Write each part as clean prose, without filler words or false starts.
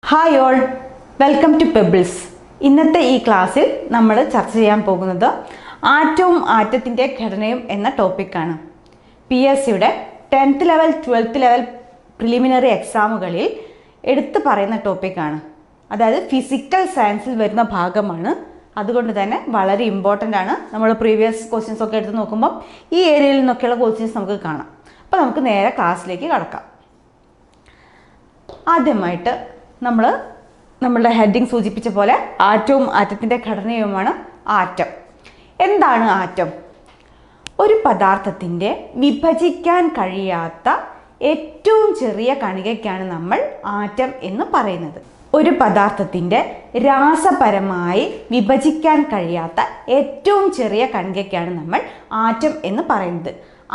Hi all, welcome to Pebbles. ഇന്നത്തെ ഈ ക്ലാസ്സിൽ നമ്മൾ ചർച്ച ചെയ്യാൻ പോകുന്നത് ആറ്റവും ആറ്റത്തിൻ്റെ ഘടനയും എന്ന ടോപ്പിക്കാണ്. PSCയുടെ 10th level 12th level preliminary എക്സാമുകളിൽ എടുത്തു പറയുന്ന ടോപ്പിക്കാണ്. അതായത് ഫിസിക്കൽ സയൻസിൽ വരുന്ന ഭാഗമാണ്. അതുകൊണ്ട് തന്നെ വളരെ ഇമ്പോർട്ടൻ്റ് ആണ്. നമ്മൾ പ്രീവിയസ് ക്വസ്റ്റ്യൻസ് ഒക്കെ എടുത്ത് നോക്കുമ്പോൾ ഈ ഏരിയയിൽ നിന്നൊക്കെയുള്ള ക്വസ്റ്റ്യൻസ് നമുക്ക് കാണാം. അപ്പോൾ നമുക്ക് നേരെ ക്ലാസ്സിലേക്ക് കടക്കാം. ആദ്യമായിട്ട് നമ്മളുടെ ഹെഡിങ് സൂചിപ്പിച്ച പോലെ ആറ്റവും ആറ്റത്തിൻ്റെ ഘടനയുമാണ് ആറ്റം. എന്താണ് ആറ്റം? ഒരു പദാർത്ഥത്തിൻ്റെ വിഭജിക്കാൻ കഴിയാത്ത ഏറ്റവും ചെറിയ കണികയ്ക്കാണ് നമ്മൾ ആറ്റം എന്ന് പറയുന്നത്. ഒരു പദാർത്ഥത്തിൻ്റെ രാസപരമായി വിഭജിക്കാൻ കഴിയാത്ത ഏറ്റവും ചെറിയ കണികയ്ക്കാണ് നമ്മൾ ആറ്റം എന്ന് പറയുന്നത്.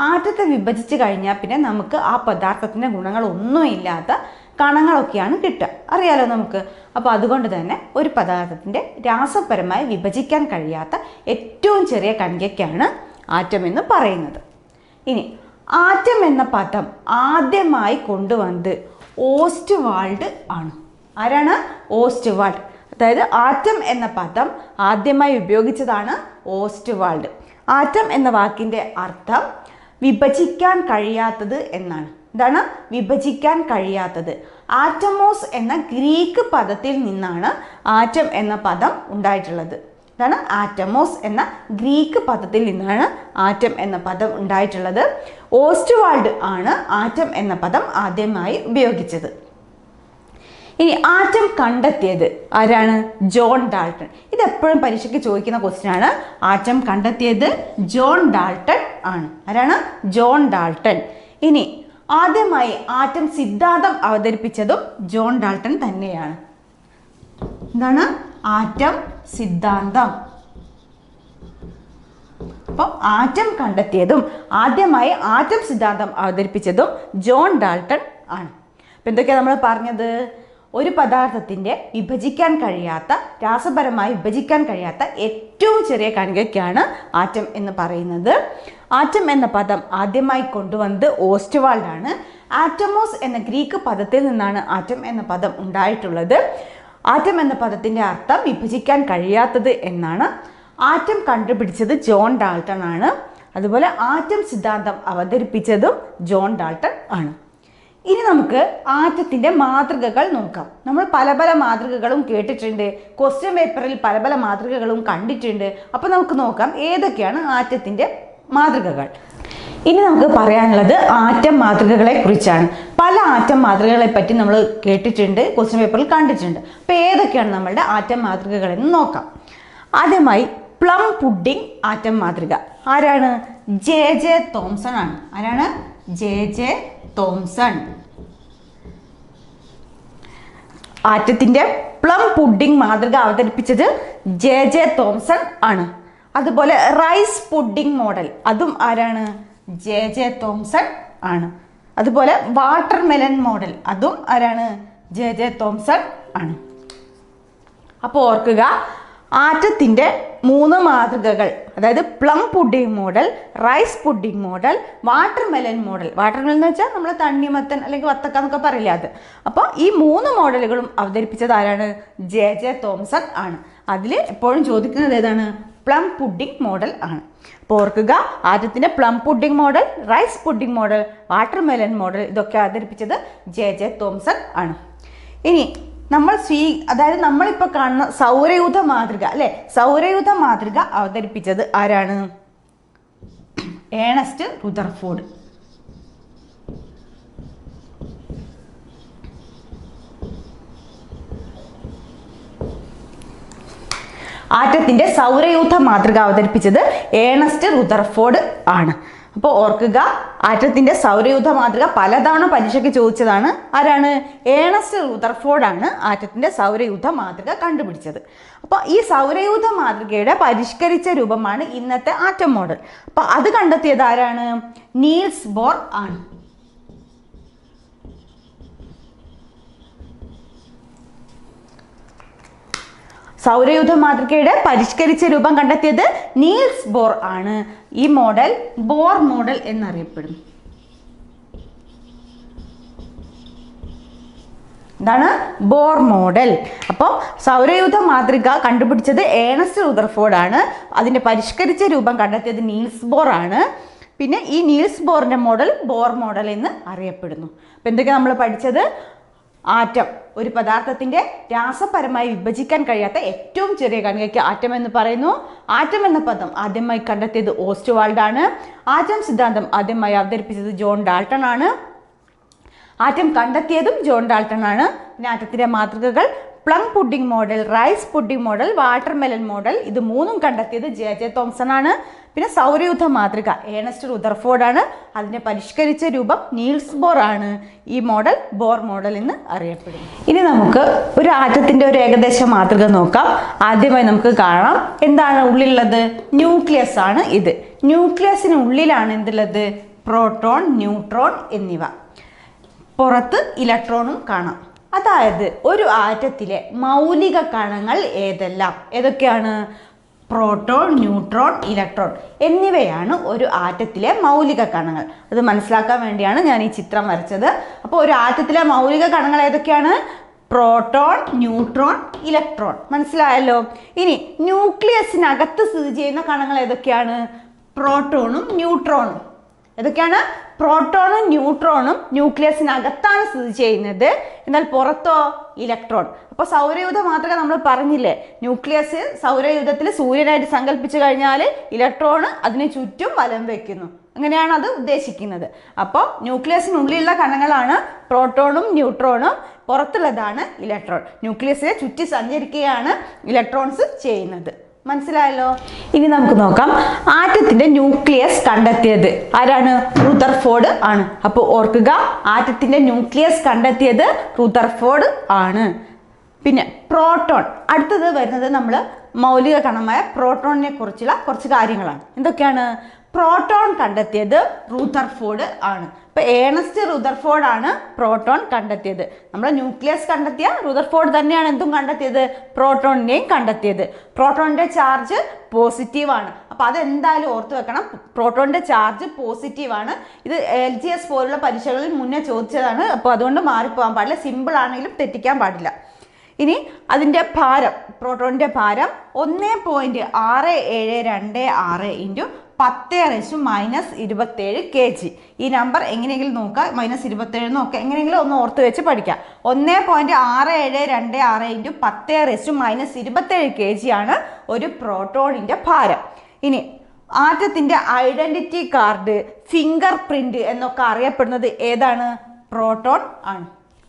ആറ്റത്തെ വിഭജിച്ച് കഴിഞ്ഞാൽ പിന്നെ നമുക്ക് ആ പദാർത്ഥത്തിൻ്റെ ഗുണങ്ങളൊന്നും ഇല്ലാത്ത കണങ്ങളൊക്കെയാണ് കിട്ടുക, അറിയാലോ നമുക്ക്. അപ്പോൾ അതുകൊണ്ട് തന്നെ ഒരു പദാർത്ഥത്തിൻ്റെ രാസപരമായി വിഭജിക്കാൻ കഴിയാത്ത ഏറ്റവും ചെറിയ കണികയ്ക്കാണ് ആറ്റം എന്ന് പറയുന്നത്. ഇനി ആറ്റം എന്ന പദം ആദ്യമായി കൊണ്ടുവന്നത് ഓസ്റ്റ്വാൾഡ് ആണ്. ആരാണ്? ഓസ്റ്റ്വാൾഡ്. അതായത് ആറ്റം എന്ന പദം ആദ്യമായി ഉപയോഗിച്ചതാണ് ഓസ്റ്റ്വാൾഡ്. ആറ്റം എന്ന വാക്കിൻ്റെ അർത്ഥം വിഭജിക്കാൻ കഴിയാത്തത് എന്നാണ്. എന്താണ് വിഭജിക്കാൻ കഴിയാത്തത്? ആറ്റമോസ് എന്ന ഗ്രീക്ക് പദത്തിൽ നിന്നാണ് ആറ്റം എന്ന പദം ഉണ്ടായിട്ടുള്ളത്. ഇതാണ് ആറ്റമോസ് എന്ന ഗ്രീക്ക് പദത്തിൽ നിന്നാണ് ആറ്റം എന്ന പദം ഉണ്ടായിട്ടുള്ളത്. ഓസ്റ്റ്വാൾഡ് ആണ് ആറ്റം എന്ന പദം ആദ്യമായി ഉപയോഗിച്ചത്. ഇനി ആറ്റം കണ്ടെത്തിയത് ആരാണ്? John Dalton. ഇതെപ്പോഴും പരീക്ഷയ്ക്ക് ചോദിക്കുന്ന ക്വസ്റ്റ്യൻ ആണ്. ആറ്റം കണ്ടെത്തിയത് ജോൺ ഡാൾട്ടൺ ആണ്. ആരാണ്? John Dalton. ഇനി ആദ്യമായി ആറ്റം സിദ്ധാന്തം അവതരിപ്പിച്ചതും ജോൺ ഡാൾട്ടൺ തന്നെയാണ്. എന്താണ്? ആറ്റം സിദ്ധാന്തം. അപ്പോൾ ആറ്റം കണ്ടെത്തിയതും ആദ്യമായി ആറ്റം സിദ്ധാന്തം അവതരിപ്പിച്ചതും ജോൺ ഡാൾട്ടൺ ആണ്. അപ്പം എന്തൊക്കെയാണ് നമ്മൾ പറഞ്ഞത്? ഒരു പദാർത്ഥത്തിൻ്റെ വിഭജിക്കാൻ കഴിയാത്ത, രാസപരമായി വിഭജിക്കാൻ കഴിയാത്ത ഏറ്റവും ചെറിയ കണികയ്ക്കാണ് ആറ്റം എന്ന് പറയുന്നത്. ആറ്റം എന്ന പദം ആദ്യമായി കൊണ്ടുവന്നത് ഓസ്റ്റ്വാൾഡ് ആണ്. ആറ്റമോസ് എന്ന ഗ്രീക്ക് പദത്തിൽ നിന്നാണ് ആറ്റം എന്ന പദം ഉണ്ടായിട്ടുള്ളത്. ആറ്റം എന്ന പദത്തിൻ്റെ അർത്ഥം വിഭജിക്കാൻ കഴിയാത്തത് എന്നാണ്. ആറ്റം കണ്ടുപിടിച്ചത് ജോൺ ഡാൾട്ടൺ ആണ്. അതുപോലെ ആറ്റം സിദ്ധാന്തം അവതരിപ്പിച്ചതും ജോൺ ഡാൾട്ടൺ ആണ്. ഇനി നമുക്ക് ആറ്റത്തിൻ്റെ മാതൃകകൾ നോക്കാം. നമ്മൾ പല പല മാതൃകകളും കേട്ടിട്ടുണ്ട്, ക്വസ്റ്റ്യൻ പേപ്പറിൽ പല പല മാതൃകകളും കണ്ടിട്ടുണ്ട്. അപ്പോൾ നമുക്ക് നോക്കാം ഏതൊക്കെയാണ് ആറ്റത്തിൻ്റെ മാതൃകകൾ. ഇനി നമുക്ക് പറയാനുള്ളത് ആറ്റം മാതൃകകളെ കുറിച്ചാണ്. പല ആറ്റം മാതൃകകളെ പറ്റി നമ്മൾ കേട്ടിട്ടുണ്ട്, ക്വസ്റ്റ്യൻ പേപ്പറിൽ കണ്ടിട്ടുണ്ട്. അപ്പോൾ ഏതൊക്കെയാണ് നമ്മളുടെ ആറ്റം മാതൃകകളെന്ന് നോക്കാം. ആദ്യമായി പ്ലം പുഡിംഗ് ആറ്റം മാതൃക. ആരാണ്? JJ തോംസൺ ആണ്. ആരാണ്? JJ Thomson. ആറ്റത്തിൻ്റെ പ്ലം പുഡിംഗ് മാതൃക അവതരിപ്പിച്ചത് JJ തോംസൺ ആണ്. അതുപോലെ റൈസ് പുഡിംഗ് മോഡൽ, അതും ആരാണ്? JJ തോംസൺ ആണ്. അതുപോലെ വാട്ടർ മെലൺ മോഡൽ, അതും ആരാണ്? JJ തോംസൺ ആണ്. അപ്പോൾ ഓർക്കുക, ആറ്റത്തിൻ്റെ 3 മാതൃകകൾ, അതായത് plum pudding model, rice pudding model, watermelon model. Watermelon എന്ന് വെച്ചാൽ നമ്മൾ തണ്ണിമത്തൻ അല്ലെങ്കിൽ വത്തക്ക എന്നൊക്കെ പറയില്ല, അത്. അപ്പോൾ ഈ 3 മോഡലുകളും അവതരിപ്പിച്ചത് ആരാണ്? JJ തോംസൺ ആണ്. അതിൽ എപ്പോഴും ചോദിക്കുന്നത് ഏതാണ്? പ്ലം പുഡിംഗ് മോഡൽ ആണ്. അപ്പോൾ ഓർക്കുക, ആറ്റത്തിൻ്റെ plum pudding model, rice pudding model, watermelon model, ഇതൊക്കെ അവതരിപ്പിച്ചത് JJ തോംസൺ ആണ്. ഇനി അതായത് നമ്മളിപ്പോൾ കാണുന്ന സൗരയൂഥ മാതൃക, അല്ലെ? സൗരയൂഥ മാതൃക അവതരിപ്പിച്ചത് ആരാണ്? Ernest Rutherford. ആറ്റത്തിൻ്റെ സൗരയൂഥ മാതൃക അവതരിപ്പിച്ചത് ഏണസ്റ്റ് റുദർഫോർഡ് ആണ്. അപ്പോൾ ഓർക്കുക, ആറ്റത്തിൻ്റെ സൗരയൂഥ മാതൃക പലതവണ പരീക്ഷയ്ക്ക് ചോദിച്ചതാണ്. ആരാണ്? ഏണസ്റ്റ് റുദർഫോർഡ് ആണ് ആറ്റത്തിൻ്റെ സൗരയൂഥ മാതൃക കണ്ടുപിടിച്ചത്. അപ്പോൾ ഈ സൗരയൂഥ മാതൃകയുടെ പരിഷ്കരിച്ച രൂപമാണ് ഇന്നത്തെ ആറ്റം മോഡൽ. അപ്പോൾ അത് കണ്ടെത്തിയത് ആരാണ്? നീൽസ് ബോർ ആണ്. സൗരയൂഥ മാതൃകയുടെ പരിഷ്കരിച്ച രൂപം കണ്ടെത്തിയത് നീൽസ് ബോർ ആണ്. ഈ മോഡൽ ബോർ മോഡൽ എന്നറിയപ്പെടും. എന്താണ്? Bohr model. അപ്പോൾ സൗരയൂഥ മാതൃക കണ്ടുപിടിച്ചത് ഏണസ്റ്റ് റുദർഫോർഡ് ആണ്. അതിൻ്റെ പരിഷ്കരിച്ച രൂപം കണ്ടെത്തിയത് നീൽസ് ബോർ ആണ്. പിന്നെ ഈ നീൽസ് ബോറിൻ്റെ മോഡൽ ബോർ മോഡൽ എന്ന് അറിയപ്പെടുന്നു. അപ്പോൾ എന്തൊക്കെയാണ് നമ്മൾ പഠിച്ചത്? ആറ്റം, ഒരു പദാർത്ഥത്തിൻ്റെ രാസപരമായി വിഭജിക്കാൻ കഴിയാത്ത ഏറ്റവും ചെറിയ കണികയ്ക്ക് ആറ്റം എന്ന് പറയുന്നു. ആറ്റം എന്ന പദം ആദ്യമായി കണ്ടെത്തിയത് ഓസ്റ്റ്വാൾഡ് ആണ്. ആറ്റം സിദ്ധാന്തം ആദ്യമായി അവതരിപ്പിച്ചത് ജോൺ ഡാൾട്ടൺ ആണ്. ആറ്റം കണ്ടെത്തിയതും ജോൺ ഡാൾട്ടൺ ആണ്. പിന്നെ ആറ്റത്തിൻ്റെ മാതൃകകൾ plum pudding model, rice pudding model, watermelon model, ഇത് മൂന്നും കണ്ടെത്തിയത് ജെ തോംസൺ ആണ്. പിന്നെ സൗരയൂഥ മാതൃക ഏണസ്റ്റ് റുദർഫോർഡ് ആണ്. അതിൻ്റെ പരിഷ്കരിച്ച രൂപം നീൽസ് ബോർ ആണ്. ഈ മോഡൽ ബോർ മോഡൽ എന്ന് അറിയപ്പെടുന്നു. ഇനി നമുക്ക് ഒരു ആറ്റത്തിൻ്റെ ഒരു ഏകദേശ മാതൃക നോക്കാം. ആദ്യമായി നമുക്ക് കാണാം എന്താണ് ഉള്ളിലുള്ളത്? ന്യൂക്ലിയസ് ആണ് ഇത്. ന്യൂക്ലിയസിന് ഉള്ളിലാണ് എന്തുള്ളത്? പ്രോട്ടോൺ, ന്യൂട്രോൺ എന്നിവ. പുറത്ത് ഇലക്ട്രോണും കാണാം. അതായത് ഒരു ആറ്റത്തിലെ മൗലിക കണങ്ങൾ ഏതൊക്കെയാണ്? പ്രോട്ടോൺ, ന്യൂട്രോൺ, ഇലക്ട്രോൺ എന്നിവയാണ് ഒരു ആറ്റത്തിലെ മൗലിക കണങ്ങൾ. അത് മനസ്സിലാക്കാൻ വേണ്ടിയാണ് ഞാൻ ഈ ചിത്രം വരച്ചത്. അപ്പോൾ ഒരു ആറ്റത്തിലെ മൗലിക കണങ്ങൾ ഏതൊക്കെയാണ്? Proton, neutron, electron. മനസ്സിലായല്ലോ. ഇനി ന്യൂക്ലിയസിനകത്ത് സ്ഥിതി ചെയ്യുന്ന കണങ്ങൾ ഏതൊക്കെയാണ്? പ്രോട്ടോണും ന്യൂട്രോണും. ഏതൊക്കെയാണ്? പ്രോട്ടോണും ന്യൂട്രോണും ന്യൂക്ലിയസിനകത്താണ് സ്ഥിതി ചെയ്യുന്നത്. എന്നാൽ പുറത്തോ? ഇലക്ട്രോൺ. അപ്പോൾ സൗരയൂഥ മാതൃക നമ്മൾ പറഞ്ഞില്ലേ, ന്യൂക്ലിയസ് സൗരയൂഥത്തിൽ സൂര്യനായിട്ട് സങ്കല്പിച്ചു കഴിഞ്ഞാൽ ഇലക്ട്രോണ് അതിന് ചുറ്റും വലം വയ്ക്കുന്നു. അങ്ങനെയാണ് അത് ഉദ്ദേശിക്കുന്നത്. അപ്പോൾ ന്യൂക്ലിയസിനുള്ളിലുള്ള കണങ്ങളാണ് പ്രോട്ടോണും ന്യൂട്രോണും, പുറത്തുള്ളതാണ് ഇലക്ട്രോൺ. ന്യൂക്ലിയസിനെ ചുറ്റി സഞ്ചരിക്കുകയാണ് ഇലക്ട്രോൺസ് ചെയ്യുന്നത്. മനസ്സിലായല്ലോ. ഇനി നമുക്ക് നോക്കാം ആറ്റത്തിന്റെ ന്യൂക്ലിയസ് കണ്ടെത്തിയത് ആരാണ്? റുദർഫോർഡ് ആണ്. അപ്പോൾ ഓർക്കുക, ആറ്റത്തിന്റെ ന്യൂക്ലിയസ് കണ്ടെത്തിയത് റുദർഫോർഡ് ആണ്. പിന്നെ പ്രോട്ടോൺ, അടുത്തത് വരുന്നത് നമ്മൾ മൗലിക കണമായ പ്രോട്ടോണിനെ കുറിച്ചുള്ള കുറച്ച് കാര്യങ്ങളാണ്. എന്തൊക്കെയാണ്? പ്രോട്ടോൺ കണ്ടെത്തിയത് റുദർഫോർഡ് ആണ്. അപ്പോൾ ഏണസ്റ്റ് റുദർഫോർഡ് ആണ് പ്രോട്ടോൺ കണ്ടെത്തിയത്. നമ്മുടെ ന്യൂക്ലിയസ് കണ്ടെത്തിയ റുദർഫോർഡ് തന്നെയാണ് എന്തും കണ്ടെത്തിയത്? പ്രോട്ടോണിനെയും കണ്ടെത്തിയത്. പ്രോട്ടോണിൻ്റെ ചാർജ് പോസിറ്റീവ് ആണ്. അപ്പോൾ അതെന്തായാലും ഓർത്ത് വെക്കണം. പ്രോട്ടോണിൻ്റെ ചാർജ് പോസിറ്റീവ് ആണ്. ഇത് LGS പോലുള്ള പരീക്ഷകളിൽ മുന്നേ ചോദിച്ചതാണ്. അപ്പോൾ അതുകൊണ്ട് മാറിപ്പോകാൻ പാടില്ല. സിമ്പിൾ ആണെങ്കിലും തെറ്റിക്കാൻ പാടില്ല. ഇനി അതിൻ്റെ ഭാരം, പ്രോട്ടോണിൻ്റെ ഭാരം 1.6726 ഇൻറ്റു 10⁻⁻27 kg. ഈ നമ്പർ എങ്ങനെയെങ്കിലും നോക്കുക, -27 നോക്കുക, എങ്ങനെയെങ്കിലും ഒന്ന് ഓർത്ത് വെച്ച് പഠിക്കാം. 1.6726 ഇൻറ്റു 10⁻⁻27 kg ആണ് ഒരു പ്രോട്ടോണിൻ്റെ ഭാരം. ഇനി ആറ്റത്തിൻ്റെ ഐഡൻറ്റിറ്റി കാർഡ്, ഫിംഗർ പ്രിൻ്റ് എന്നൊക്കെ അറിയപ്പെടുന്നത് ഏതാണ്? പ്രോട്ടോൺ ആണ്.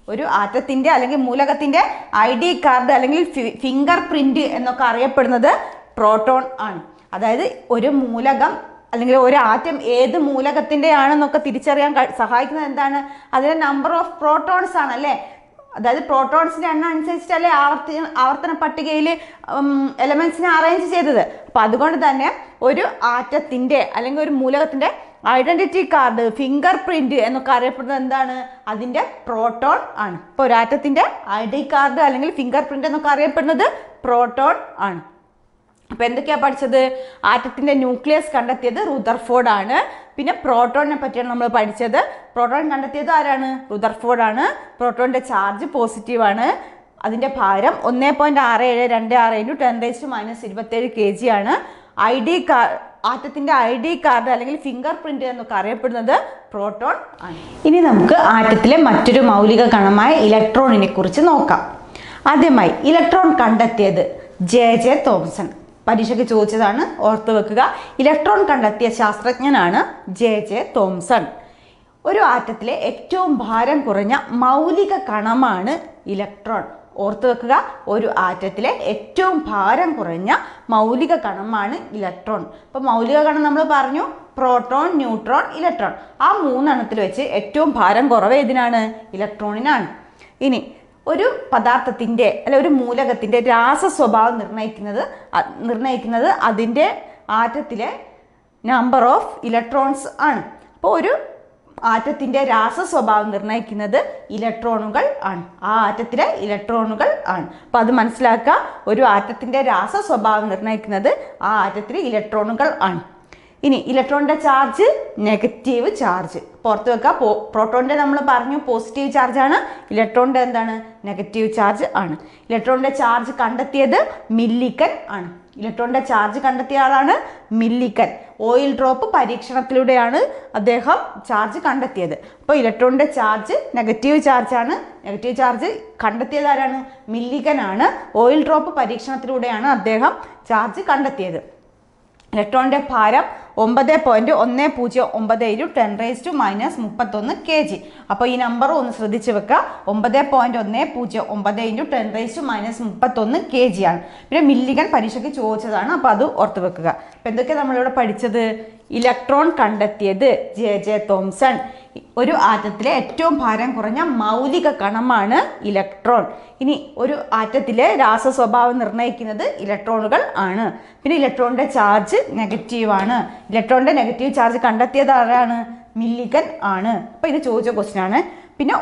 ഒരു ആറ്റത്തിൻ്റെ അല്ലെങ്കിൽ മൂലകത്തിൻ്റെ ID കാർഡ് അല്ലെങ്കിൽ ഫിംഗർ പ്രിൻ്റ് എന്നൊക്കെ അറിയപ്പെടുന്നത് പ്രോട്ടോൺ ആണ്. അതായത് ഒരു മൂലകം അല്ലെങ്കിൽ ഒരു ആറ്റം ഏത് മൂലകത്തിൻ്റെ ആണെന്നൊക്കെ തിരിച്ചറിയാൻ സഹായിക്കുന്നത് എന്താണ്? അതിൻ്റെ നമ്പർ ഓഫ് പ്രോട്ടോൺസ് ആണ് അല്ലേ. അതായത് പ്രോട്ടോൺസിൻ്റെ എണ്ണം അനുസരിച്ചിട്ടല്ലേ ആവർത്തന പട്ടികയിൽ എലമെൻസിനെ അറേഞ്ച് ചെയ്തത്. അപ്പോൾ അതുകൊണ്ട് തന്നെ ഒരു ആറ്റത്തിൻ്റെ അല്ലെങ്കിൽ ഒരു മൂലകത്തിൻ്റെ ഐഡൻറ്റിറ്റി കാർഡ്, ഫിംഗർ പ്രിൻ്റ് എന്നൊക്കെ അറിയപ്പെടുന്നത് എന്താണ്? അതിൻ്റെ പ്രോട്ടോൺ ആണ്. ഇപ്പോൾ ഒരു ആറ്റത്തിൻ്റെ ID കാർഡ് അല്ലെങ്കിൽ ഫിംഗർ പ്രിൻ്റ് എന്നൊക്കെ അറിയപ്പെടുന്നത് പ്രോട്ടോൺ ആണ്. അപ്പോൾ എന്തൊക്കെയാണ് പഠിച്ചത്? ആറ്റത്തിൻ്റെ ന്യൂക്ലിയസ് കണ്ടെത്തിയത് റുദർഫോർഡ് ആണ്. പിന്നെ പ്രോട്ടോണിനെ പറ്റിയാണ് നമ്മൾ പഠിച്ചത്. പ്രോട്ടോൺ കണ്ടെത്തിയത് ആരാണ്? റുദർഫോർഡ് ആണ്. പ്രോട്ടോണിൻ്റെ ചാർജ് പോസിറ്റീവ് ആണ്. അതിൻ്റെ ഭാരം 1.6726 ഇൻറ്റു 10⁻⁻27 kg ആണ്. ആറ്റത്തിൻ്റെ ID കാർഡ് അല്ലെങ്കിൽ ഫിംഗർ പ്രിൻ്റ് എന്നൊക്കെ അറിയപ്പെടുന്നത് പ്രോട്ടോൺ ആണ്. ഇനി നമുക്ക് ആറ്റത്തിലെ മറ്റൊരു മൗലിക കണമായ ഇലക്ട്രോണിനെ കുറിച്ച് നോക്കാം. ആദ്യമായി ഇലക്ട്രോൺ കണ്ടെത്തിയത് ജെ തോംസൺ. പരീക്ഷയ്ക്ക് ചോദിച്ചതാണ്, ഓർത്തു വെക്കുക. ഇലക്ട്രോൺ കണ്ടെത്തിയ ശാസ്ത്രജ്ഞനാണ് ജെ തോംസൺ. ഒരു ആറ്റത്തിലെ ഏറ്റവും ഭാരം കുറഞ്ഞ മൗലിക കണമാണ് ഇലക്ട്രോൺ. ഓർത്തു വെക്കുക, ഒരു ആറ്റത്തിലെ ഏറ്റവും ഭാരം കുറഞ്ഞ മൗലിക കണമാണ് ഇലക്ട്രോൺ. അപ്പോൾ മൗലിക കണം നമ്മൾ പറഞ്ഞു പ്രോട്ടോൺ, ന്യൂട്രോൺ, ഇലക്ട്രോൺ. ആ മൂന്നെണ്ണത്തിൽ വെച്ച് ഏറ്റവും ഭാരം കുറവ് ഏതിനാണ്? ഇലക്ട്രോണിനാണ്. ഇനി ഒരു പദാർത്ഥത്തിൻ്റെ അല്ലെ ഒരു മൂലകത്തിൻ്റെ രാസ സ്വഭാവം നിർണ്ണയിക്കുന്നത് അതിൻ്റെ ആറ്റത്തിലെ നമ്പർ ഓഫ് ഇലക്ട്രോൺസ് ആണ്. അപ്പോൾ ഒരു ആറ്റത്തിൻ്റെ രാസ സ്വഭാവം നിർണ്ണയിക്കുന്നത് ഇലക്ട്രോണുകൾ ആണ്. ആ ആറ്റത്തിലെ ഇലക്ട്രോണുകൾ ആണ്. അപ്പോൾ അത് മനസ്സിലാക്കുക, ഒരു ആറ്റത്തിൻ്റെ രാസ സ്വഭാവം നിർണ്ണയിക്കുന്നത് ആ ആറ്റത്തിലെ ഇലക്ട്രോണുകൾ ആണ്. ഇനി ഇലക്ട്രോണിൻ്റെ ചാർജ് നെഗറ്റീവ് ചാർജ് പുറത്ത് വെക്കുക. പ്രോട്ടോണിൻ്റെ നമ്മൾ പറഞ്ഞു പോസിറ്റീവ് ചാർജാണ്, ഇലക്ട്രോണിൻ്റെ എന്താണ് നെഗറ്റീവ് ചാർജ് ആണ്. ഇലക്ട്രോണിൻ്റെ ചാർജ് കണ്ടെത്തിയത് മില്ലിക്കൻ ആണ്. ഇലക്ട്രോണിൻ്റെ ചാർജ് കണ്ടെത്തിയ ആളാണ് മില്ലിക്കൻ. ഓയിൽ ഡ്രോപ്പ് പരീക്ഷണത്തിലൂടെയാണ് അദ്ദേഹം ചാർജ് കണ്ടെത്തിയത്. അപ്പോൾ ഇലക്ട്രോണിൻ്റെ ചാർജ് നെഗറ്റീവ് ചാർജാണ്. നെഗറ്റീവ് ചാർജ് കണ്ടെത്തിയത് ആരാണ്? മില്ലിക്കൻ ആണ്. ഓയിൽ ഡ്രോപ്പ് പരീക്ഷണത്തിലൂടെയാണ് അദ്ദേഹം ചാർജ് കണ്ടെത്തിയത്. ഇലക്ട്രോണിൻ്റെ ഭാരം 9.1091 × 10⁻³ kg. അപ്പോൾ ഈ നമ്പർ ഒന്ന് ശ്രദ്ധിച്ച് വെക്കുക. 9.1091 × 10⁻³ kg ആണ്. പിന്നെ മില്ലിക്കൻ പരീക്ഷയ്ക്ക് ചോദിച്ചതാണ്, അപ്പോൾ അത് ഓർത്ത് വെക്കുക. അപ്പോൾ എന്തൊക്കെ നമ്മളിവിടെ പഠിച്ചത്? ഇലക്ട്രോൺ കണ്ടെത്തിയത് J.J. തോംസൺ. ഒരു ആറ്റത്തിലെ ഏറ്റവും ഭാരം കുറഞ്ഞ മൗലിക കണമാണ് ഇലക്ട്രോൺ. ഇനി ഒരു ആറ്റത്തിലെ രാസ സ്വഭാവം നിർണ്ണയിക്കുന്നത് ഇലക്ട്രോണുകൾ ആണ്. പിന്നെ ഇലക്ട്രോണിൻ്റെ ചാർജ് നെഗറ്റീവ് ആണ്. ഇലക്ട്രോണിൻ്റെ നെഗറ്റീവ് ചാർജ് കണ്ടെത്തിയത് ആരാണ്? മില്ലിക്കൻ ആണ്. അപ്പോൾ ഇത് ചോദിച്ച ക്വസ്റ്റ്യൻ ആണ്. പിന്നെ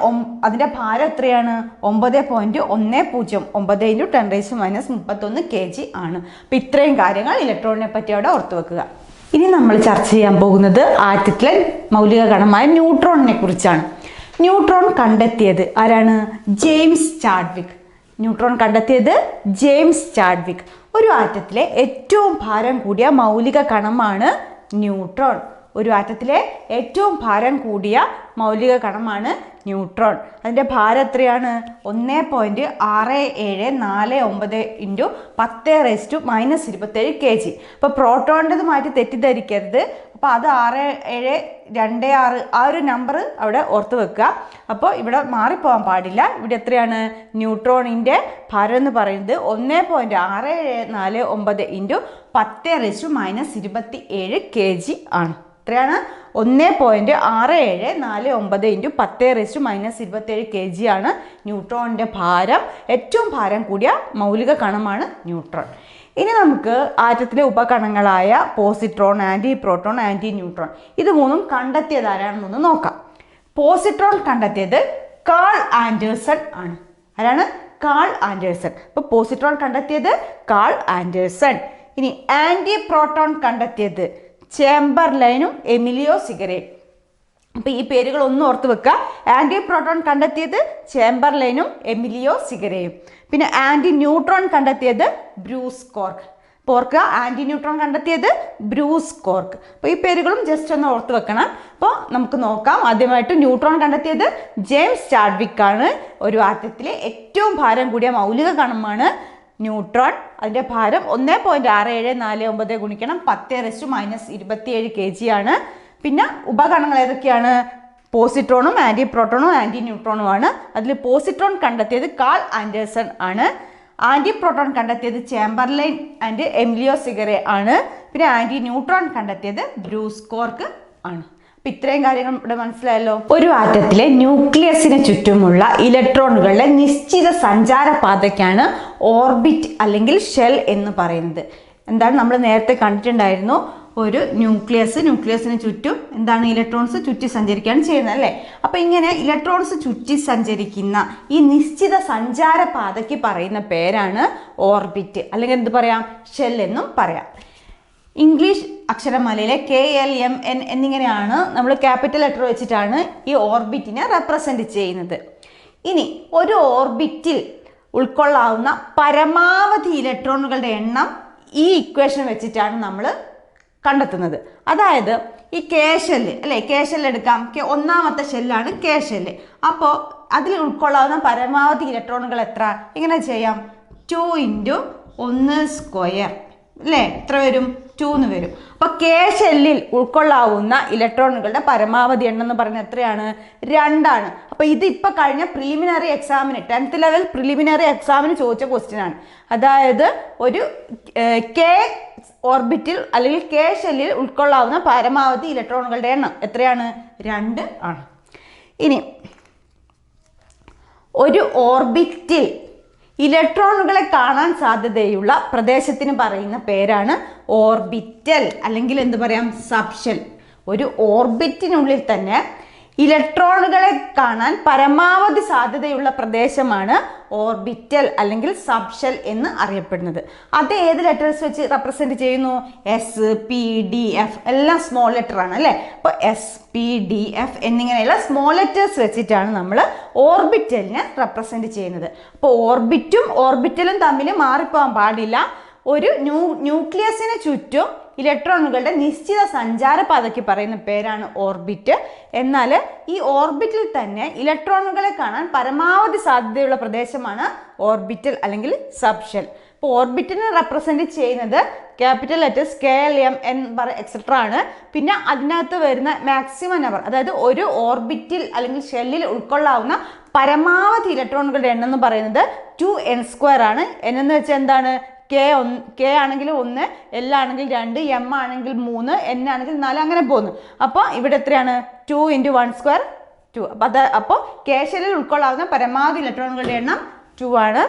അതിൻ്റെ ഭാരം എത്രയാണ്? 9.1091 × 10⁻³ kg ആണ്. അപ്പോൾ ഇത്രയും കാര്യങ്ങൾ ഇലക്ട്രോണിനെ പറ്റി അവിടെ ഓർത്ത് വെക്കുക. ഇനി നമ്മൾ ചർച്ച ചെയ്യാൻ പോകുന്നത് ആറ്റത്തിലെ മൗലിക കണമായ ന്യൂട്രോണിനെ കുറിച്ചാണ്. ന്യൂട്രോൺ കണ്ടെത്തിയത് ആരാണ്? James Chadwick. ന്യൂട്രോൺ കണ്ടെത്തിയത് ജെയിംസ് ചാഡ്വിക്. ഒരു ആറ്റത്തിലെ ഏറ്റവും ഭാരം കൂടിയ മൗലിക കണമാണ് ന്യൂട്രോൺ. ഒരു ആറ്റത്തിലെ ഏറ്റവും ഭാരം കൂടിയ മൗലിക കണമാണ് ന്യൂട്രോൺ. അതിൻ്റെ ഭാരം എത്രയാണ്? 1.6749 × 10⁻27 kg. അപ്പോൾ പ്രോട്ടോണിൻ്റെത് മാറ്റി തെറ്റിദ്ധരിക്കരുത്. അപ്പോൾ അത് 6726 ആ ഒരു നമ്പർ അവിടെ ഓർത്ത് വെക്കുക. അപ്പോൾ ഇവിടെ മാറിപ്പോകാൻ പാടില്ല. ഇവിടെ എത്രയാണ്? ന്യൂട്രോണിൻ്റെ ഭാരം എന്ന് പറയുന്നത് 1.6749 × 10⁻27 kg ആണ്. എത്രയാണ്? 1.6749 × 10⁻27 kg ആണ് ന്യൂട്രോണിൻ്റെ ഭാരം. ഏറ്റവും ഭാരം കൂടിയ മൗലിക കണമാണ് ന്യൂട്രോൺ. ഇനി നമുക്ക് ആറ്റത്തിലെ ഉപകണങ്ങളായ positron, antiproton, antineutron ഇത് മൂന്നും കണ്ടെത്തിയത് ആരാണെന്നൊന്ന് നോക്കാം. പോസിട്രോൺ കണ്ടെത്തിയത് കാൾ ആൻഡേഴ്സൺ ആണ്. ആരാണ്? Carl Anderson. അപ്പോൾ പോസിട്രോൺ കണ്ടെത്തിയത് കാൾ ആൻഡേഴ്സൺ. ഇനി ആൻറ്റി പ്രോട്ടോൺ കണ്ടെത്തിയത് ചേംബർലൈനും എമിലിയോ സിഗരയും. അപ്പോൾ ഈ പേരുകൾ ഒന്ന് ഓർത്ത് വെക്കുക. ആൻറ്റി പ്രോട്ടോൺ കണ്ടെത്തിയത് ചേംബർലൈനും എമിലിയോ സിഗരയും. പിന്നെ ആൻറ്റി ന്യൂട്രോൺ കണ്ടെത്തിയത് ബ്രൂസ് കോർക്ക്. അപ്പോൾ ഓർക്കുക, ആൻറ്റി ന്യൂട്രോൺ കണ്ടെത്തിയത് ബ്രൂസ് കോർക്ക്. അപ്പോൾ ഈ പേരുകളും ജസ്റ്റ് ഒന്ന് ഓർത്ത് വെക്കണം. അപ്പോൾ നമുക്ക് നോക്കാം. ആദ്യമായിട്ട് ന്യൂട്രോൺ കണ്ടെത്തിയത് ജെയിംസ് ചാഡ്വിക് ആണ്. ഒരു ആറ്റത്തിലെ ഏറ്റവും ഭാരം കൂടിയ മൗലിക കണമാണ് ന്യൂട്രോൺ. അതിൻ്റെ ഭാരം 1.6749 × 10⁻27 kg ആണ്. പിന്നെ ഉപകണങ്ങൾ ഏതൊക്കെയാണ്? പോസിട്രോണും ആൻറ്റി പ്രോട്ടോണും ആൻറ്റി ന്യൂട്രോണുമാണ്. അതിൽ പോസിട്രോൺ കണ്ടെത്തിയത് കാൾ ആൻഡേഴ്സൺ ആണ്. ആൻറ്റി പ്രോട്ടോൺ കണ്ടെത്തിയത് ചേംബർലൈൻ ആൻഡ് എമിലിയോ സിഗറെ ആണ്. പിന്നെ ആൻറ്റി ന്യൂട്രോൺ കണ്ടെത്തിയത് ബ്രൂസ് കോർക്ക് ആണ്. അപ്പം ഇത്രയും കാര്യങ്ങൾ ഇവിടെ മനസ്സിലായല്ലോ. ഒരു ആറ്റത്തിലെ ന്യൂക്ലിയസിന് ചുറ്റുമുള്ള ഇലക്ട്രോണുകളുടെ നിശ്ചിത സഞ്ചാരപാതയ്ക്കാണ് ഓർബിറ്റ് അല്ലെങ്കിൽ ഷെൽ എന്ന് പറയുന്നത്. എന്താണ് നമ്മൾ നേരത്തെ കണ്ടിട്ടുണ്ടായിരുന്നു, ഒരു ന്യൂക്ലിയസിന് ചുറ്റും എന്താണ് ഇലക്ട്രോൺസ് ചുറ്റി സഞ്ചരിക്കുകയാണ് ചെയ്യുന്നത് അല്ലേ. അപ്പോൾ ഇങ്ങനെ ഇലക്ട്രോൺസ് ചുറ്റി സഞ്ചരിക്കുന്ന ഈ നിശ്ചിത സഞ്ചാരപാതയ്ക്ക് പറയുന്ന പേരാണ് ഓർബിറ്റ്, അല്ലെങ്കിൽ എന്ത് പറയാം? ഷെൽ എന്നും പറയാം. ഇംഗ്ലീഷ് അക്ഷരമാലയിലെ KLMN എന്നിങ്ങനെയാണ് നമ്മൾ ക്യാപിറ്റൽ ലെറ്റർ വെച്ചിട്ടാണ് ഈ ഓർബിറ്റിനെ റെപ്രസെൻറ്റ് ചെയ്യുന്നത്. ഇനി ഒരു ഓർബിറ്റിൽ ഉൾക്കൊള്ളാവുന്ന പരമാവധി ഇലക്ട്രോണുകളുടെ എണ്ണം ഈ ഇക്വേഷൻ വെച്ചിട്ടാണ് നമ്മൾ കണ്ടെത്തുന്നത്. അതായത് ഈ K ഷെല്ല് അല്ലേ, K ഷെല്ല് എടുക്കാം. ഒന്നാമത്തെ ഷെല്ലാണ് K ഷെല്ല്. അപ്പോൾ അതിൽ ഉൾക്കൊള്ളാവുന്ന പരമാവധി ഇലക്ട്രോണുകൾ എത്ര? ഇങ്ങനെ ചെയ്യാം, 2 × 1² അല്ലേ, എത്ര വരും? 2 എന്ന് വരും. അപ്പോൾ K ഷെല്ലിൽ ഉൾക്കൊള്ളാവുന്ന ഇലക്ട്രോണുകളുടെ പരമാവധി എണ്ണം എന്ന് പറയുന്നത് എത്രയാണ്? 2 ആണ്. അപ്പോൾ ഇത് ഇപ്പോൾ കഴിഞ്ഞ പ്രിലിമിനറി എക്സാമിന് 10th ലെവൽ പ്രിലിമിനറി എക്സാമിന് ചോദിച്ച ക്വസ്റ്റ്യൻ ആണ്. അതായത് ഒരു K ഓർബിറ്റിൽ അല്ലെങ്കിൽ K ഷെല്ലിൽ ഉൾക്കൊള്ളാവുന്ന പരമാവധി ഇലക്ട്രോണുകളുടെ എണ്ണം എത്രയാണ്? 2 ആണ്. ഇനി ഒരു ഓർബിറ്റിൽ ഇലക്ട്രോണുകളെ കാണാൻ സാധ്യതയുള്ള പ്രദേശത്തിന് പറയുന്ന പേരാണ് ഓർബിറ്റൽ, അല്ലെങ്കിൽ എന്ത് പറയാം? സബ്ഷെൽ. ഒരു ഓർബിറ്റിനുള്ളിൽ തന്നെ ഇലക്ട്രോണുകളെ കാണാൻ പരമാവധി സാധ്യതയുള്ള പ്രദേശമാണ് ഓർബിറ്റൽ അല്ലെങ്കിൽ സബ്ഷെൽ എന്ന് അറിയപ്പെടുന്നത്. അത് ഏത് ലെറ്റേഴ്സ് വെച്ച് റെപ്രസെന്റ് ചെയ്യുന്നു? എസ്, പി, ഡി, എഫ് എല്ലാം സ്മോൾ ലെറ്റർ ആണ് അല്ലേ. അപ്പോൾ എസ്, പി, ഡി, എഫ് എന്നിങ്ങനെയുള്ള സ്മോൾ ലെറ്റേഴ്സ് വെച്ചിട്ടാണ് നമ്മൾ ഓർബിറ്റലിനെ റെപ്രസെന്റ് ചെയ്യുന്നത്. അപ്പോൾ ഓർബിറ്റും ഓർബിറ്റലും തമ്മിൽ മാറിപ്പോകാൻ പാടില്ല. ഒരു ന്യൂക്ലിയസിന് ചുറ്റും ഇലക്ട്രോണുകളുടെ നിശ്ചിത സഞ്ചാരപാതയ്ക്ക് പറയുന്ന പേരാണ് ഓർബിറ്റ്. എന്നാൽ ഈ ഓർബിറ്റിൽ തന്നെ ഇലക്ട്രോണുകളെ കാണാൻ പരമാവധി സാധ്യതയുള്ള പ്രദേശമാണ് ഓർബിറ്റൽ അല്ലെങ്കിൽ സബ്ഷെൽ. ഇപ്പോൾ ഓർബിറ്റിനെ റെപ്രസെന്റ് ചെയ്യുന്നത് ക്യാപിറ്റൽ ലെറ്റേഴ്സ് KLM എക്സെട്ര ആണ്. പിന്നെ അതിനകത്ത് വരുന്ന മാക്സിമം നമ്പർ, അതായത് ഒരു ഓർബിറ്റിൽ അല്ലെങ്കിൽ ഷെല്ലിൽ ഉൾക്കൊള്ളാവുന്ന പരമാവധി ഇലക്ട്രോണുകളുടെ എണ്ണം എന്ന് പറയുന്നത് 2n² ആണ്. n എന്ന് വെച്ചാൽ എന്താണ്? K ആണെങ്കിൽ 1, L ആണെങ്കിൽ 2, M ആണെങ്കിൽ 3, N ആണെങ്കിൽ 4, അങ്ങനെ പോകുന്നു. അപ്പോൾ ഇവിടെ എത്രയാണ്? 2 × 1² 2. അപ്പോൾ K ഷെല്ലിൽ ഉൾക്കൊള്ളാവുന്ന പരമാവധി ഇലക്ട്രോണുകളുടെ എണ്ണം 2 ആണ്.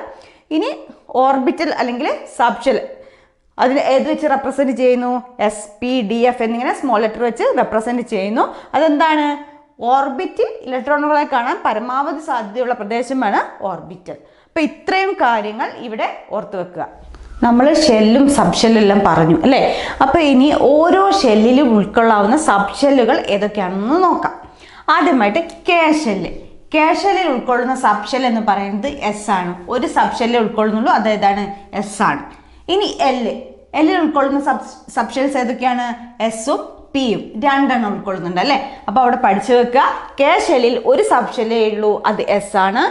ഇനി ഓർബിറ്റൽ അല്ലെങ്കിൽ സബ്ഷെൽ അതിന് ഏത് വെച്ച് റെപ്രസെന്റ് ചെയ്യുന്നു? എസ്, പി, ഡി, എഫ് എന്നിങ്ങനെ സ്മോൾ ലെറ്റർ വെച്ച് റെപ്രസെന്റ് ചെയ്യുന്നു. അതെന്താണ്? ഓർബിറ്റിൽ ഇലക്ട്രോണുകളെ കാണാൻ പരമാവധി സാധ്യതയുള്ള പ്രദേശമാണ് ഓർബിറ്റൽ. അപ്പോൾ ഇത്രയും കാര്യങ്ങൾ ഇവിടെ ഓർത്തു വെക്കുക. നമ്മൾ ഷെല്ലും സബ്ഷെല്ലും എല്ലാം പറഞ്ഞു അല്ലേ. അപ്പോൾ ഇനി ഓരോ ഷെല്ലിലും ഉൾക്കൊള്ളാവുന്ന സബ്ഷെല്ലുകൾ ഏതൊക്കെയാണെന്ന് നോക്കാം. ആദ്യമായിട്ട് കെ ഷെല്ലിൽ ഉൾക്കൊള്ളുന്ന സബ്ഷെൽ എന്ന് പറയുന്നത് എസ് ആണ്. ഒരു സബ്ഷെല്ലിൽ ഉൾക്കൊള്ളുന്നുള്ളൂ, അതേതാണ്? എസ് ആണ്. ഇനി എല്ലിൽ ഉൾക്കൊള്ളുന്ന സബ്ഷെൽസ് ഏതൊക്കെയാണ്? എസും പിയും 2 എണ്ണം ഉൾക്കൊള്ളുന്നുണ്ട് അല്ലേ. അപ്പോൾ അവിടെ പഠിച്ചു വെക്കുക. കെ ഷെല്ലിൽ ഒരു സബ്ഷെല്ലേ ഉള്ളൂ, അത് എസ് ആണ്.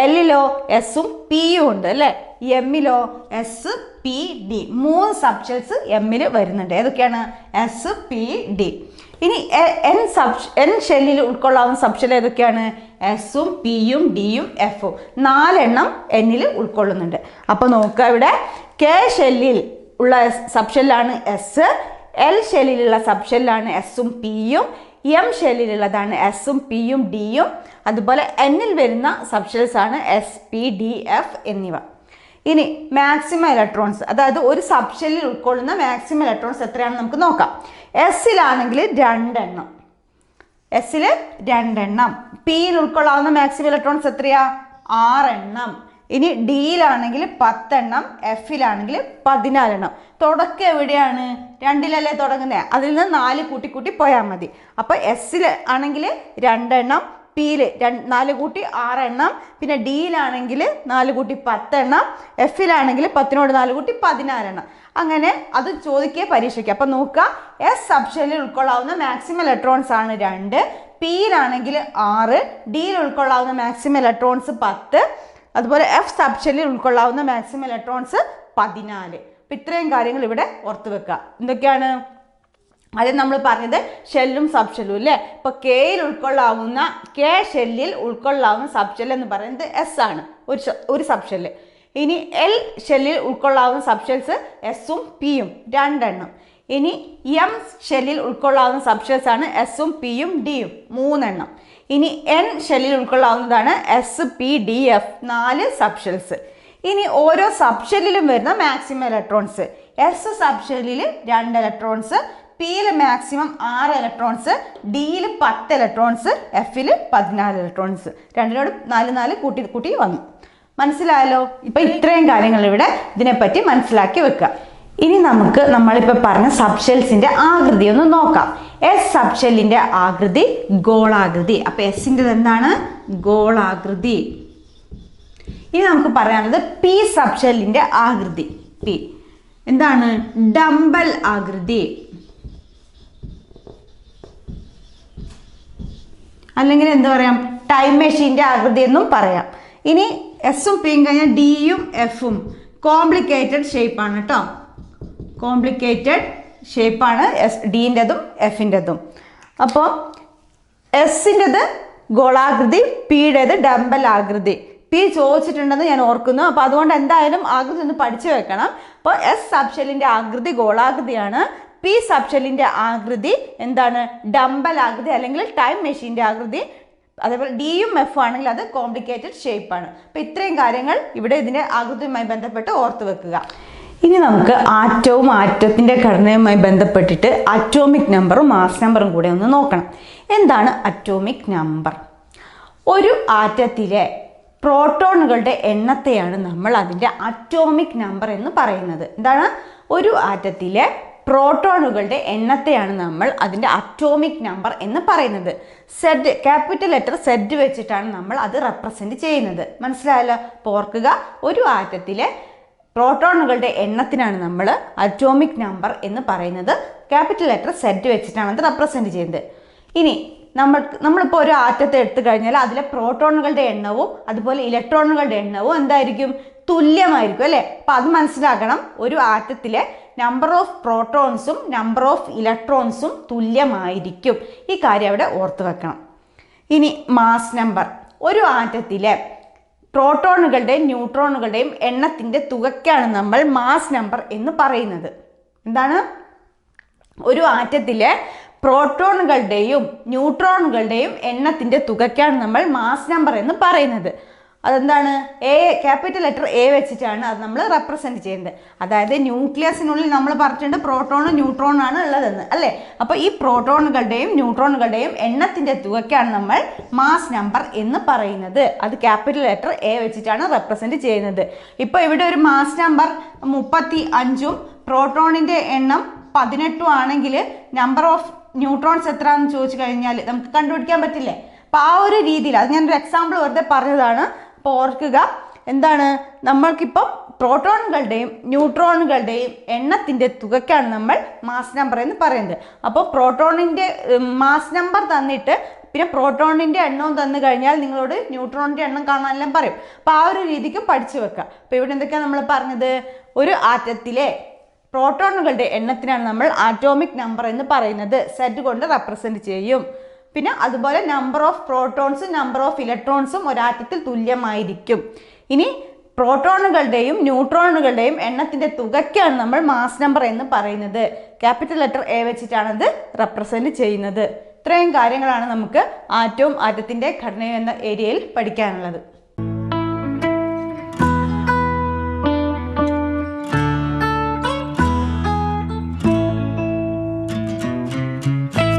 എല്ലിലോ എസും പിയും ഉണ്ട് അല്ലേ. എമ്മിലോ എസ്, പി, ഡി 3 സബ്ഷെൽസ് എമ്മിൽ വരുന്നുണ്ട്. ഏതൊക്കെയാണ്? S, P, D. ഇനി എൻ ഷെല്ലിൽ ഉൾക്കൊള്ളാവുന്ന സബ്ഷെൽ ഏതൊക്കെയാണ്? എസും പിയും ഡിയും എഫും 4 എണ്ണം എന്നിൽ ഉൾക്കൊള്ളുന്നുണ്ട്. അപ്പോൾ നോക്കുക, ഇവിടെ കെ ഷെല്ലിൽ ഉള്ള സബ്ഷെല്ലാണ് എസ്, എൽ ഷെല്ലിലുള്ള സബ്ഷെല്ലാണ് എസും പിയും, എം ഷെല്ലിലുള്ളതാണ് എസും പിയും ഡിയും, അതുപോലെ എന്നിൽ വരുന്ന സബ്ഷെൽസ് ആണ് എസ്, പി, ഡി, എഫ് എന്നിവ. ഇനി മാക്സിമം ഇലക്ട്രോൺസ്, അതായത് ഒരു സബ്ഷെല്ലിൽ ഉൾക്കൊള്ളുന്ന മാക്സിമം ഇലക്ട്രോൺസ് എത്രയാണെന്ന് നമുക്ക് നോക്കാം. എസിലാണെങ്കിൽ 2 എണ്ണം, എസിൽ 2 എണ്ണം. പിയിൽ ഉൾക്കൊള്ളാവുന്ന മാക്സിമം ഇലക്ട്രോൺസ് എത്രയാ? 6 എണ്ണം. ഇനി ഡിയിലാണെങ്കിൽ 10 എണ്ണം, എഫിലാണെങ്കിൽ 14 എണ്ണം. തുടക്കം എവിടെയാണ്? 2-ലല്ലേ തുടങ്ങുന്നത്, അതിൽ നിന്ന് 4 കൂട്ടി പോയാൽ മതി. അപ്പോൾ എസിൽ ആണെങ്കിൽ 2 എണ്ണം, പിയിൽ 4 കൂട്ടി 6 എണ്ണം, പിന്നെ ഡിയിലാണെങ്കിൽ 4 കൂട്ടി 10 എണ്ണം, എഫിലാണെങ്കിൽ 10നോട് 4 കൂട്ടി 14 എണ്ണം. അങ്ങനെ അത് ചോദിക്കുക പരീക്ഷയ്ക്ക്. അപ്പം നോക്കുക, എസ് സബ്ഷെല്ലിൽ ഉൾക്കൊള്ളാവുന്ന മാക്സിമം ഇലക്ട്രോൺസ് ആണ് 2, പിയിലാണെങ്കിൽ 6, ഡിയിൽ ഉൾക്കൊള്ളാവുന്ന മാക്സിമം ഇലക്ട്രോൺസ് 10, അതുപോലെ എഫ് സബ്ഷെല്ലിൽ ഉൾക്കൊള്ളാവുന്ന മാക്സിമം ഇലക്ട്രോൺസ് 14. അപ്പം ഇത്രയും കാര്യങ്ങൾ ഇവിടെ ഓർത്ത് വെക്കുക. എന്തൊക്കെയാണ്? ആദ്യം നമ്മൾ പറഞ്ഞത് ഷെല്ലും സബ്ഷെല്ലും അല്ലേ. ഇപ്പോൾ കെ ഷെല്ലിൽ ഉൾക്കൊള്ളാവുന്ന സബ്ഷെൽ എന്ന് പറയുന്നത് എസ് ആണ്, ഒരു സബ്ഷെല്ല്. ഇനി എൽ ഷെല്ലിൽ ഉൾക്കൊള്ളാവുന്ന സബ്ഷെൽസ് എസും പിയും 2 എണ്ണം. ഇനി എം ഷെല്ലിൽ ഉൾക്കൊള്ളാവുന്ന സബ്ഷെൽസ് ആണ് എസും പിയും ഡിയും 3 എണ്ണം. ഇനി എൻ ഷെല്ലിൽ ഉൾക്കൊള്ളാവുന്നതാണ് S, P, D, F 4 subshells. ഇനി ഓരോ സബ്ഷെല്ലിലും വരുന്ന മാക്സിമം ഇലക്ട്രോൺസ്. എസ് സബ്ഷെല്ലിൽ 2 ഇലക്ട്രോൺസ്, പിയിൽ മാക്സിമം 6 ഇലക്ട്രോൺസ്, ഡിയിൽ 10 ഇലക്ട്രോൺസ്, എഫിൽ 14 ഇലക്ട്രോൺസ്. 2നോട് 4 കൂട്ടി വന്നു. മനസ്സിലായല്ലോ? ഇപ്പം ഇത്രയും കാര്യങ്ങൾ ഇവിടെ ഇതിനെപ്പറ്റി മനസ്സിലാക്കി വെക്കുക. ഇനി നമ്മളിപ്പോൾ പറഞ്ഞ സബ്ഷെൽസിൻ്റെ ആകൃതി ഒന്ന് നോക്കാം. എസ് സബ്ഷെല്ലിൻ്റെ ആകൃതി ഗോളാകൃതി. അപ്പോൾ എസിൻ്റെത് എന്താണ്? ഗോളാകൃതി. ഇനി നമുക്ക് പറയാനുള്ളത് പി സബ്ഷെല്ലിൻ്റെ ആകൃതി. പി എന്താണ്? ഡംബൽ ആകൃതി, അല്ലെങ്കിൽ എന്താ പറയാം, ടൈം മെഷീൻ്റെ ആകൃതി എന്നും പറയാം. ഇനി എസും പിയും കഴിഞ്ഞാൽ ഡിയും എഫും കോംപ്ലിക്കേറ്റഡ് ഷേപ്പാണ് കേട്ടോ. കോംപ്ലിക്കേറ്റഡ് ഷേപ്പാണ് ഡിൻ്റെതും എഫിൻ്റെതും. അപ്പോൾ എസിൻ്റെത് ഗോളാകൃതി, പിയുടേത് ഡംബൽ ആകൃതി. പി ചോദിച്ചിട്ടുണ്ടെന്ന് ഞാൻ ഓർക്കുന്നു. അപ്പോൾ അതുകൊണ്ട് എന്തായാലും ആകൃതി ഒന്ന് പഠിച്ചു വെക്കണം. അപ്പോൾ എസ് സബ്ഷെല്ലിൻ്റെ ആകൃതി ഗോളാകൃതിയാണ്. പി സബ്ഷെല്ലിൻ്റെ ആകൃതി എന്താണ്? ഡംബൽ ആകൃതി അല്ലെങ്കിൽ ടൈം മെഷീൻ്റെ ആകൃതി. അതേപോലെ ഡിയും എഫും ആണെങ്കിൽ അത് കോംപ്ലിക്കേറ്റഡ് ഷേപ്പാണ്. അപ്പോൾ ഇത്രയും കാര്യങ്ങൾ ഇവിടെ ഇതിൻ്റെ ആകൃതിയുമായി ബന്ധപ്പെട്ട് ഓർത്ത് വെക്കുക. ഇനി നമുക്ക് ആറ്റവും ആറ്റത്തിൻ്റെ ഘടനയുമായി ബന്ധപ്പെട്ടിട്ട് അറ്റോമിക് നമ്പറും മാസ് നമ്പറും കൂടെ ഒന്ന് നോക്കണം. എന്താണ് അറ്റോമിക് നമ്പർ? ഒരു ആറ്റത്തിലെ പ്രോട്ടോണുകളുടെ എണ്ണത്തെയാണ് നമ്മൾ അതിൻ്റെ അറ്റോമിക് നമ്പർ എന്ന് പറയുന്നത്. എന്താണ്? ഒരു ആറ്റത്തിലെ പ്രോട്ടോണുകളുടെ എണ്ണത്തെയാണ് നമ്മൾ അതിൻ്റെ അറ്റോമിക് നമ്പർ എന്ന് പറയുന്നത്. സെഡ്, ക്യാപിറ്റൽ ലെറ്റർ സെഡ് വെച്ചിട്ടാണ് നമ്മൾ അത് റെപ്രസെൻറ്റ് ചെയ്യുന്നത്. മനസ്സിലായല്ലോ? അപ്പോൾ ഓർക്കുക, ഒരു ആറ്റത്തിലെ പ്രോട്ടോണുകളുടെ എണ്ണത്തിനാണ് നമ്മൾ അറ്റോമിക് നമ്പർ എന്ന് പറയുന്നത്. ക്യാപിറ്റൽ ലെറ്റർ സെഡ് വെച്ചിട്ടാണ് അത് റെപ്രസെൻറ്റ് ചെയ്യുന്നത്. ഇനി നമ്മളിപ്പോൾ ഒരു ആറ്റത്തെ എടുത്തു കഴിഞ്ഞാൽ അതിലെ പ്രോട്ടോണുകളുടെ എണ്ണവും അതുപോലെ ഇലക്ട്രോണുകളുടെ എണ്ണവും എന്തായിരിക്കും? തുല്യമായിരിക്കും അല്ലേ? അപ്പം അത് മനസ്സിലാക്കണം. ഒരു ആറ്റത്തിലെ നമ്പർ ഓഫ് പ്രോട്ടോൺസും നമ്പർ ഓഫ് ഇലക്ട്രോൺസും തുല്യമായിരിക്കും. ഈ കാര്യം അവിടെ ഓർത്ത് വെക്കണം. ഇനി മാസ് നമ്പർ. ഒരു ആറ്റത്തിലെ പ്രോട്ടോണുകളുടെയും ന്യൂട്രോണുകളുടെയും എണ്ണത്തിൻ്റെ തുകയ്ക്കാണ് നമ്മൾ മാസ് നമ്പർ എന്ന് പറയുന്നത്. എന്താണ്? ഒരു ആറ്റത്തിലെ പ്രോട്ടോണുകളുടെയും ന്യൂട്രോണുകളുടെയും എണ്ണത്തിൻ്റെ തുകയ്ക്കാണ് നമ്മൾ മാസ് നമ്പർ എന്ന് പറയുന്നത്. അതെന്താണ്? എ, ക്യാപിറ്റൽ ലെറ്റർ എ വെച്ചിട്ടാണ് അത് നമ്മൾ റെപ്രസെൻറ്റ് ചെയ്യുന്നത്. അതായത് ന്യൂക്ലിയസിനുള്ളിൽ നമ്മൾ പറഞ്ഞിട്ടുണ്ട് പ്രോട്ടോണും ന്യൂട്രോണും ആണ് ഉള്ളതെന്ന് അല്ലേ? അപ്പോൾ ഈ പ്രോട്ടോണുകളുടെയും ന്യൂട്രോണുകളുടെയും എണ്ണത്തിൻ്റെ തുകയ്ക്കാണ് നമ്മൾ മാസ് നമ്പർ എന്ന് പറയുന്നത്. അത് ക്യാപിറ്റൽ ലെറ്റർ എ വെച്ചിട്ടാണ് റെപ്രസെൻറ്റ് ചെയ്യുന്നത്. ഇപ്പോൾ ഇവിടെ ഒരു മാസ് നമ്പർ 35ഉം പ്രോട്ടോണിൻ്റെ എണ്ണം 18 ആണെങ്കിൽ നമ്പർ ഓഫ് ന്യൂട്രോൺസ് എത്രയാണെന്ന് ചോദിച്ചു കഴിഞ്ഞാൽ നമുക്ക് കണ്ടുപിടിക്കാൻ പറ്റില്ലേ? അപ്പോൾ ആ ഒരു രീതിയിൽ, അത് ഞാനൊരു എക്സാമ്പിൾ വെറുതെ പറഞ്ഞതാണ്. അപ്പോൾ ഓർക്കുക, എന്താണ്? നമ്മൾക്കിപ്പം പ്രോട്ടോണുകളുടെയും ന്യൂട്രോണുകളുടെയും എണ്ണത്തിൻ്റെ തുകയ്ക്കാണ് നമ്മൾ മാസ് നമ്പർ എന്ന് പറയുന്നത്. അപ്പോൾ പ്രോട്ടോണിൻ്റെ മാസ് നമ്പർ തന്നിട്ട് പിന്നെ പ്രോട്ടോണിൻ്റെ എണ്ണവും തന്നു കഴിഞ്ഞാൽ നിങ്ങളോട് ന്യൂട്രോണിൻ്റെ എണ്ണം കാണാനെല്ലാം പറയും. അപ്പോൾ ആ ഒരു രീതിക്ക് പഠിച്ചു വെക്കുക. അപ്പോൾ ഇവിടെ എന്തൊക്കെയാണ് നമ്മൾ പറഞ്ഞത്? ഒരു ആറ്റത്തിലെ പ്രോട്ടോണുകളുടെ എണ്ണത്തിനാണ് നമ്മൾ ആറ്റോമിക് നമ്പർ എന്ന് പറയുന്നത്. സെഡ് കൊണ്ട് റെപ്രസെൻറ്റ് ചെയ്യും. പിന്നെ അതുപോലെ നമ്പർ ഓഫ് പ്രോട്ടോൺസും നമ്പർ ഓഫ് ഇലക്ട്രോൺസും ഒരാറ്റത്തിൽ തുല്യമായിരിക്കും. ഇനി പ്രോട്ടോണുകളുടെയും ന്യൂട്രോണുകളുടെയും എണ്ണത്തിൻ്റെ തുകയ്ക്കാണ് നമ്മൾ മാസ് നമ്പർ എന്ന് പറയുന്നത്. ക്യാപിറ്റൽ ലെറ്റർ എ വെച്ചിട്ടാണ് അത് റെപ്രസെൻറ്റ് ചെയ്യുന്നത്. ഇത്രയും കാര്യങ്ങളാണ് നമുക്ക് ആറ്റവും ആറ്റത്തിൻ്റെ ഘടനയും എന്ന ഏരിയയിൽ പഠിക്കാനുള്ളത്.